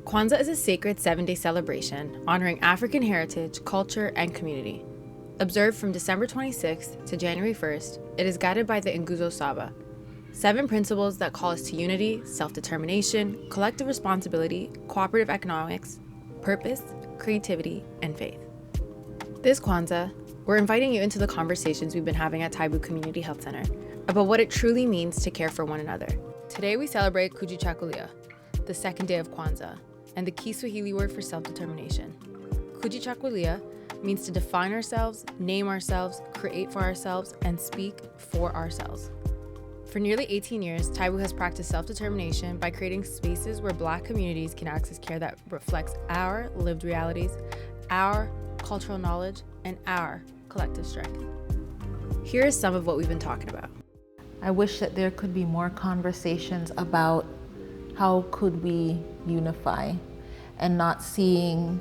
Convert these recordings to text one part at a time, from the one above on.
Kwanzaa is a sacred 7-day celebration honoring African heritage, culture, and community. Observed from December 26th to January 1st, it is guided by the Nguzo Saba, 7 principles that call us to unity, self-determination, collective responsibility, cooperative economics, purpose, creativity, and faith. This Kwanzaa, we're inviting you into the conversations we've been having at TAIBU Community Health Center about what it truly means to care for one another. Today we celebrate Kujichagulia, the second day of Kwanzaa, and the Kiswahili word for self-determination. Kujichagulia means to define ourselves, name ourselves, create for ourselves, and speak for ourselves. For nearly 18 years, TAIBU has practiced self-determination by creating spaces where Black communities can access care that reflects our lived realities, our cultural knowledge, and our collective strength. Here is some of what we've been talking about. I wish that there could be more conversations about how could we unify, and not seeing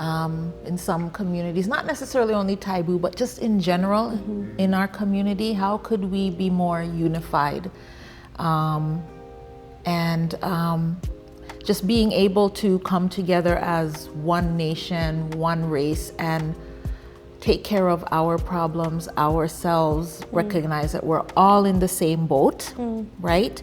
in some communities, not necessarily only TAIBU, but just in general in our community, how could we be more unified? Just being able to come together as one nation, one race, and take care of our problems ourselves, recognize that we're all in the same boat, right?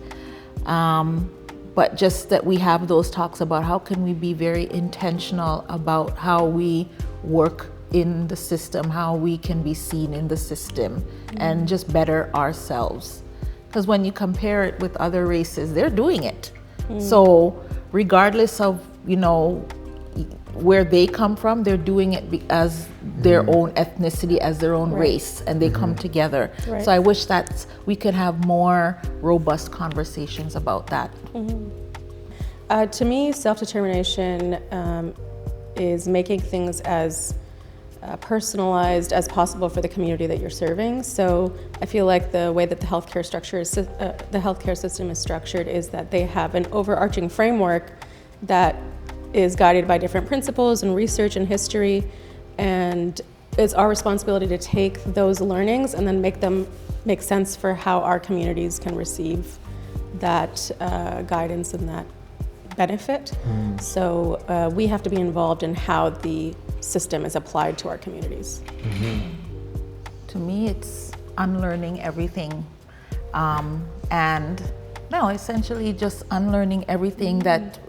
But just that we have those talks about how can we be very intentional about how we work in the system, how we can be seen in the system, and just better ourselves. Because when you compare it with other races, they're doing it. So regardless of, where they come from, they're doing it as their own ethnicity, as their own race, and they come together. So I wish that we could have more robust conversations about that. To me, self-determination is making things as personalized as possible for the community that you're serving. So I feel like the way that the healthcare system is structured is that they have an overarching framework that is guided by different principles and research and history, and it's our responsibility to take those learnings and then make them make sense for how our communities can receive that guidance and that benefit. So we have to be involved in how the system is applied to our communities. To me, it's unlearning everything, essentially just unlearning everything that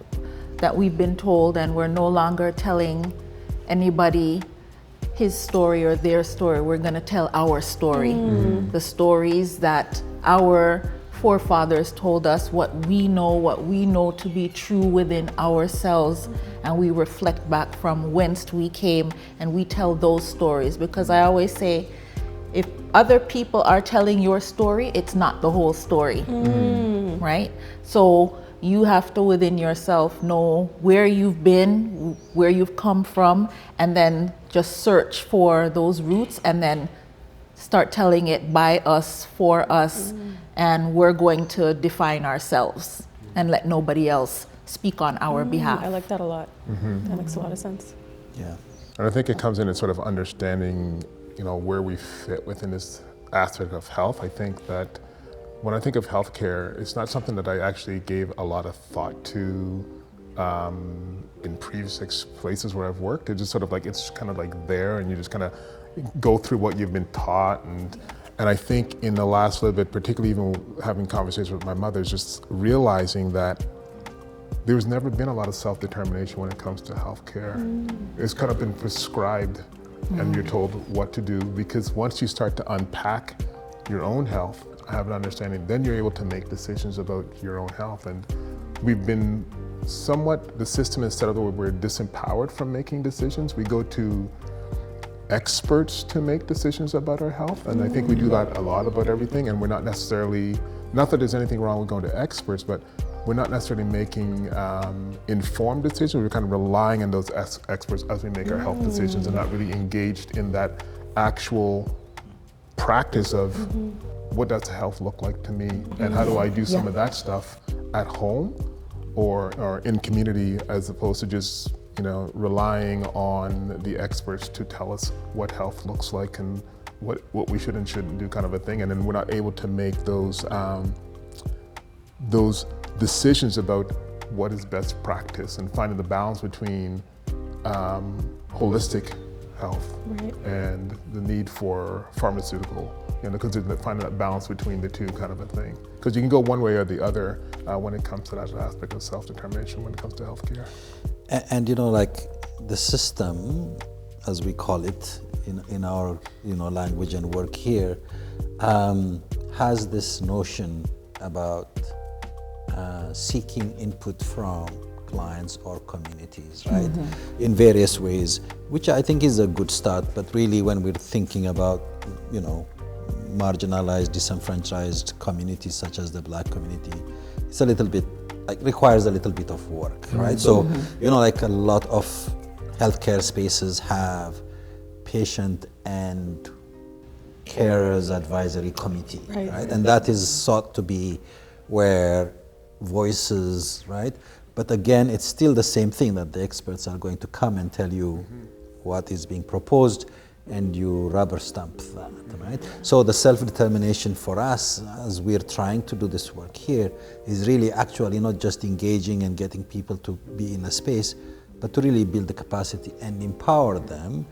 we've been told, and we're no longer telling anybody his story or their story. We're gonna tell our story, the stories that our forefathers told us, what we know to be true within ourselves, and we reflect back from whence we came, and we tell those stories. Because I always say, if other people are telling your story, it's not the whole story, right? So you have to within yourself know where you've been, where you've come from, and then just search for those roots and then start telling it by us, for us, and we're going to define ourselves and let nobody else speak on our behalf. I like that a lot. That makes a lot of sense. Yeah. And I think it comes in sort of understanding, where we fit within this aspect of health. I think that when I think of healthcare, it's not something that I actually gave a lot of thought to in previous places where I've worked. It's just sort of like, it's kind of like there, and you just kind of go through what you've been taught. And I think in the last little bit, particularly even having conversations with my mother, is just realizing that there's never been a lot of self-determination when it comes to healthcare. It's kind of been prescribed, and you're told what to do, because once you start to unpack your own health, have an understanding, then you're able to make decisions about your own health. And we've been somewhat, the system is set up where we're disempowered from making decisions. We go to experts to make decisions about our health, and I think we do that a lot about everything, and we're not necessarily, not that there's anything wrong with going to experts, but we're not necessarily making informed decisions. We're kind of relying on those experts as we make our health decisions, and not really engaged in that actual practice of what does health look like to me, and how do I do some of that stuff at home or in community, as opposed to just relying on the experts to tell us what health looks like and what we should and shouldn't do, kind of a thing. And then we're not able to make those decisions about what is best practice and finding the balance between holistic health and the need for pharmaceutical, because finding that balance between the two kind of a thing. Because you can go one way or the other when it comes to that aspect of self-determination when it comes to healthcare. And like the system, as we call it in our language and work here, has this notion about seeking input from clients or communities, right? In various ways, which I think is a good start. But really, when we're thinking about, marginalized, disenfranchised communities such as the Black community, it's a little bit, requires a little bit of work, right? So, like a lot of healthcare spaces have patient and carers advisory committee, right? And that is sought to be where voices, right? But again, it's still the same thing, that the experts are going to come and tell you what is being proposed, and you rubber stamp that, right? So the self-determination for us, as we're trying to do this work here, is really actually not just engaging and getting people to be in a space, but to really build the capacity and empower them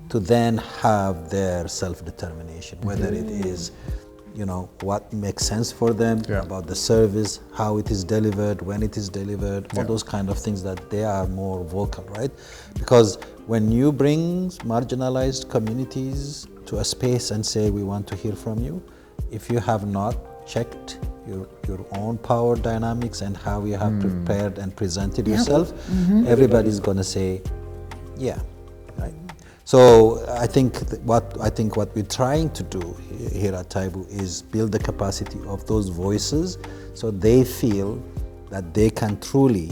to then have their self-determination, whether it is, what makes sense for them, about the service, how it is delivered, when it is delivered, all those kind of things, that they are more vocal, right? Because when you bring marginalized communities to a space and say, we want to hear from you, if you have not checked your own power dynamics and how you have prepared and presented yourself, everybody's going to say, yeah, right? So I think what we're trying to do here at TAIBU is build the capacity of those voices, so they feel that they can truly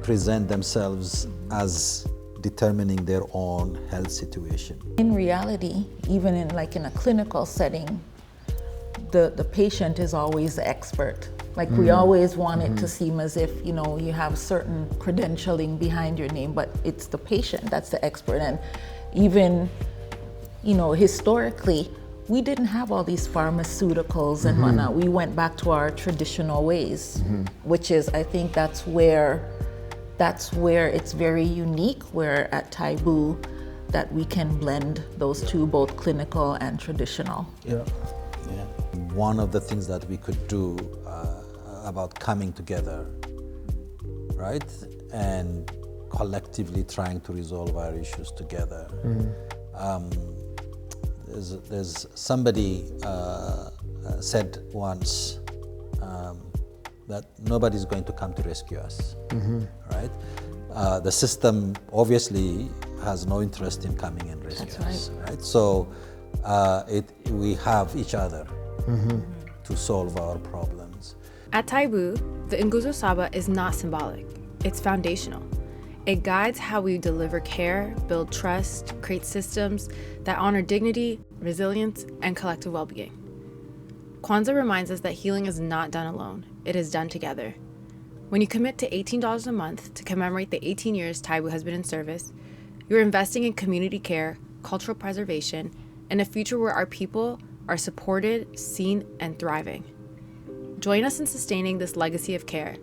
present themselves as determining their own health situation. In reality, even in a clinical setting, the patient is always the expert. We always want it to seem as if, you have certain credentialing behind your name, but it's the patient that's the expert. And even, historically, we didn't have all these pharmaceuticals and whatnot. We went back to our traditional ways, which is, I think that's where it's very unique, where at TAIBU, that we can blend those two, both clinical and traditional. One of the things that we could do about coming together, right, and collectively trying to resolve our issues together. There's somebody said once that nobody's going to come to rescue us, right? The system obviously has no interest in coming and rescue us, right? So we have each other to solve our problems. At TAIBU, the Nguzo Saba is not symbolic, it's foundational. It guides how we deliver care, build trust, create systems that honor dignity, resilience, and collective well-being. Kwanzaa reminds us that healing is not done alone, it is done together. When you commit to $18 a month to commemorate the 18 years TAIBU has been in service, you're investing in community care, cultural preservation, and a future where our people are supported, seen, and thriving. Join us in sustaining this legacy of care.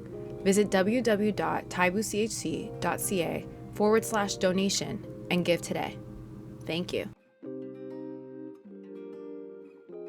Visit www.taibuchc.ca/donation and give today. Thank you.